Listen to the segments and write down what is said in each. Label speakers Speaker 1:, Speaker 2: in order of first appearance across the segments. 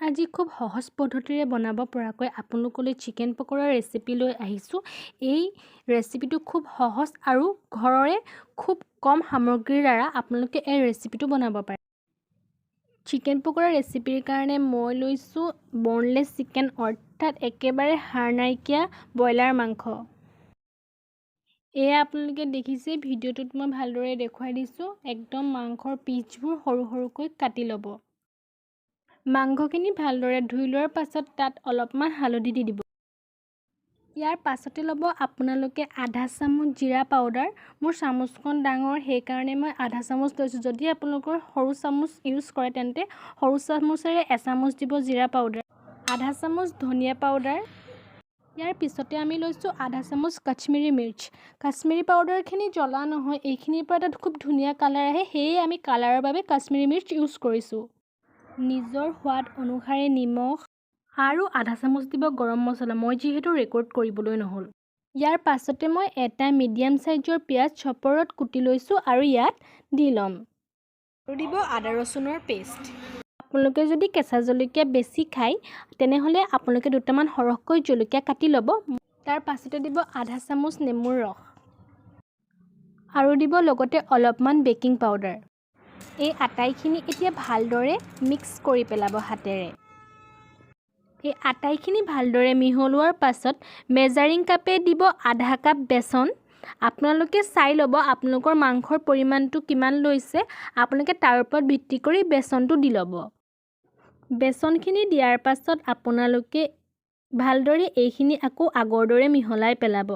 Speaker 1: আজি খুব সহজ পদ্ধতিৰে বনাব পৰাকৈ আপোনালোকলৈ চিকেন পকৰা ৰেচিপি লৈ আহিছোঁ। এই ৰেচিপিটো খুব সহজ আৰু ঘৰৰে খুব কম সামগ্ৰীৰ দ্বাৰা আপোনালোকে এই ৰেচিপিটো বনাব পাৰে। চিকেন পকৰা ৰেচিপিৰ কাৰণে মই লৈছোঁ বনলেছ চিকেন, অৰ্থাৎ একেবাৰে হাড় নাইকিয়া ব্ৰইলাৰ মাংস। এয়া আপোনালোকে দেখিছে, ভিডিঅ'টোত মই ভালদৰে দেখুৱাই দিছোঁ। একদম মাংসৰ পিচবোৰ সৰু সৰুকৈ কাটি ল'ব। মাংসখিনি ভালদৰে ধুই লোৱাৰ পাছত তাত অলপমান হালধি দি দিব। ইয়াৰ পাছতে ল'ব আপোনালোকে আধা চামুচ জিৰা পাউডাৰ। মোৰ চামুচখন ডাঙৰ, সেইকাৰণে মই আধা চামুচ লৈছোঁ। যদি আপোনালোকৰ সৰু চামুচ ইউজ কৰে তেন্তে সৰু চামুচেৰে এচামুচ দিব জিৰা পাউডাৰ, আধা চামুচ ধনিয়া পাউডাৰ। ইয়াৰ পিছতে আমি লৈছোঁ আধা চামুচ কাশ্মীৰী মিৰ্চ। কাশ্মীৰী পাউডাৰখিনি জ্বলা নহয়, এইখিনিৰ পৰা এটা খুব ধুনীয়া কালাৰ আহে, সেয়ে আমি কালাৰৰ বাবে কাশ্মীৰী মিৰ্চ ইউজ কৰিছোঁ। নিজৰ সোৱাদ অনুসাৰে নিমখ আৰু আধা চামুচ দিব গৰম মছলা, মই যিহেতু ৰেকৰ্ড কৰিবলৈ নহ'ল। ইয়াৰ পাছতে মই এটা মিডিয়াম চাইজৰ পিঁয়াজ চপৰত কুটি লৈছোঁ আৰু ইয়াত দি ল'ম। আৰু দিব আদা ৰচুনৰ পেষ্ট। আপোনালোকে যদি কেঁচা জলকীয়া বেছি খায় তেনেহ'লে আপোনালোকে দুটামান সৰহকৈ জলকীয়া কাটি ল'ব। তাৰ পাছতে দিব আধা চামুচ নেমুৰ ৰস আৰু দিব লগতে অলপমান বেকিং পাউডাৰ। এই আটাইখিনি এতিয়া ভালদৰে মিক্স কৰি পেলাব হাতেৰে। এই আটাইখিনি ভালদৰে মিহলোৱাৰ পাছত মেজাৰিং কাপে দিব আধা কাপ বেচন। আপোনালোকে চাই ল'ব আপোনালোকৰ মাংসৰ পৰিমাণটো কিমান লৈছে, আপোনালোকে তাৰ ওপৰত ভিত্তি কৰি বেচনটো দি ল'ব। বেচনখিনি দিয়াৰ পাছত আপোনালোকে ভালদৰে এইখিনি আকৌ আগৰ দৰে মিহলাই পেলাব।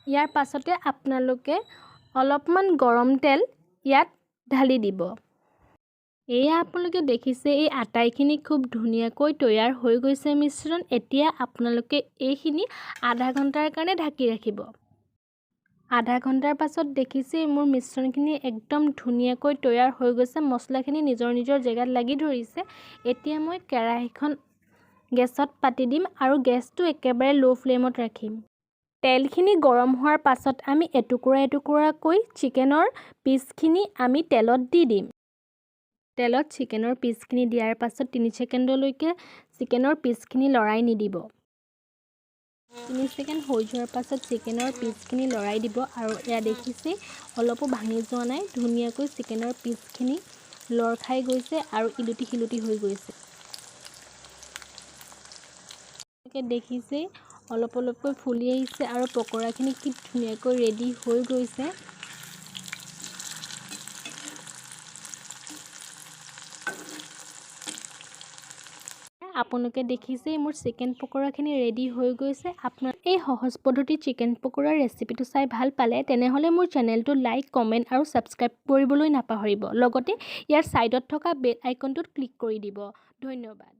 Speaker 1: ইয়াৰ পাছতে আপোনালোকে অলপমান গৰম তেল ইয়াত ঢালি দিব। এয়া আপোনালোকে দেখিছে, এই আটাইখিনি খুব ধুনীয়াকৈ তৈয়াৰ হৈ গৈছে মিশ্ৰণ। এতিয়া আপোনালোকে এইখিনি আধা ঘণ্টাৰ কাৰণে ঢাকি ৰাখিব। আধা ঘণ্টাৰ পাছত দেখিছে মোৰ মিশ্ৰণখিনি একদম ধুনীয়াকৈ তৈয়াৰ হৈ গৈছে। মছলাখিনি নিজৰ নিজৰ জেগাত লাগি ধৰিছে। এতিয়া মই কেৰাহীখন গেছত পাতি দিম আৰু গেছটো একেবাৰে ল' ফ্লেমত ৰাখিম। তেলখিনি গৰম হোৱাৰ পাছত আমি এটুকুৰা এটুকুৰাকৈ চিকেনৰ পিচখিনি আমি তেলত দি দিম। তেলত চিকেনৰ পিচখিনি দিয়াৰ পাছত 3 ছেকেণ্ডলৈকে চিকেনৰ পিচখিনি লৰাই নিদিব। 3 ছেকেণ্ড হৈ যোৱাৰ পাছত চিকেনৰ পিচখিনি লৰাই দিব আৰু এয়া দেখিছে অলপো ভাঙি যোৱা নাই, ধুনীয়াকৈ চিকেনৰ পিচখিনি লৰ খাই গৈছে আৰু ইলুটি শিলুটি হৈ গৈছে। দেখিছে অলপ অলপকৈ ফুলি আহিছে আৰু পকৰাখিনি কি ধুনীয়াকৈ ৰেডি হৈ গৈছে। আপোনালোকে দেখিছে মোৰ চিকেন পকৰাখিনি ৰেডি হৈ গৈছে। আপোনাৰ এই সহজ পদ্ধতিৰ চিকেন পকৰাৰ ৰেচিপিটো চাই ভাল পালে তেনেহ'লে মোৰ চেনেলটো লাইক, কমেণ্ট আৰু ছাবস্ক্ৰাইব কৰিবলৈ নাপাহৰিব। লগতে ইয়াৰ ছাইডত থকা বেল আইকনটোত ক্লিক কৰি দিব। ধন্যবাদ।